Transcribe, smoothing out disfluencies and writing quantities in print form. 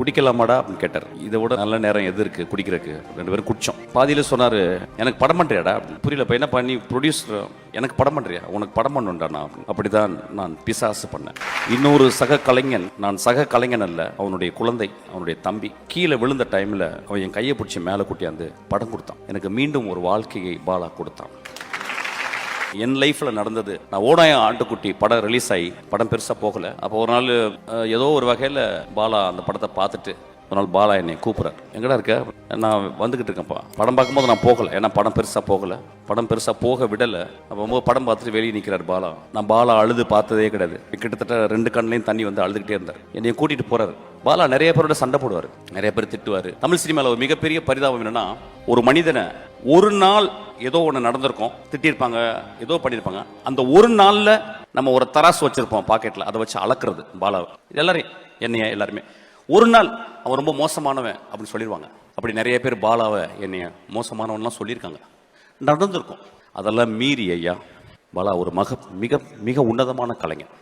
குடிக்கலாமாடா அப்படின்னு கேட்டார். இதை விட நல்ல நேரம் எது இருக்கு குடிக்கிறதுக்கு? ரெண்டு பேரும் குடிச்சோம். பாதியில சொன்னாரு, எனக்கு படம் பண்றியாடா? புரியல, இப்ப என்ன பண்ணி ப்ரொடியூசர், எனக்கு படம் பண்றியா? உனக்கு படம் பண்ணுண்டா நான். அப்படிதான் நான் பிசாசு பண்ணேன். இன்னொரு சக கலைஞன், நான் சக கலைஞன் அல்ல, அவனுடைய குழந்தை, அவனுடைய தம்பி கீழே விழுந்த டைம்ல அவன் என் கையை பிடிச்சி மேலே கூட்டியாந்து படம் கொடுத்தான். எனக்கு மீண்டும் ஒரு வாழ்க்கையை பாலா கொடுத்தான். என் லைஃப்ல நடந்தது. நான் ஓடாயம் ஆட்டுக்குட்டி படம் ரிலீஸ் ஆகி படம் பெருசா போகல. அப்போ ஒரு நாள் ஏதோ ஒரு வகையில பாலா அந்த படத்தை பார்த்துட்டு ஒரு நாள் பாலா என்னை கூப்பிட்றாரு. எங்கடா இருக்க? நான் வந்துகிட்டு இருக்கேன்ப்பா. படம் பார்க்கும்போது நான் போகல, ஏன்னா படம் பெருசா போகல, படம் பெருசா போக விடலை. அப்போ படம் பார்த்துட்டு வெளியே நிற்கிறார் பாலா. நான் பாலா அழுது பார்த்ததே கிடையாது. கிட்டத்தட்ட 2 கண்ணையும் தண்ணி வந்து அழுதுகிட்டே இருந்தார். என்னைய கூட்டிட்டு போறாரு. பாலா நிறைய பேரோட சண்டை போடுவார், நிறைய பேர் திட்டுவார். தமிழ் சினிமாவில் ஒரு மிகப்பெரிய பரிதாபம் என்னன்னா, ஒரு மனிதனை ஒரு நாள் ஏதோ ஒன்று நடந்திருக்கும், திட்டிருப்பாங்க, ஏதோ பண்ணியிருப்பாங்க, அந்த ஒரு நாளில் நம்ம ஒரு தராசு வச்சிருப்போம் பாக்கெட்டில், அதை வச்சு அளக்குறது பாலா. எல்லாரையும், என்னைய எல்லாருமே ஒரு நாள் அவன் ரொம்ப மோசமானவன் அப்படின்னு சொல்லிடுவாங்க. அப்படி நிறைய பேர் பாலாவை என்னைய மோசமானவன்லாம் சொல்லியிருக்காங்க, நடந்திருக்கும். அதெல்லாம் மீறி ஐயா பாலா ஒரு மிக மிக உன்னதமான கலைஞன்.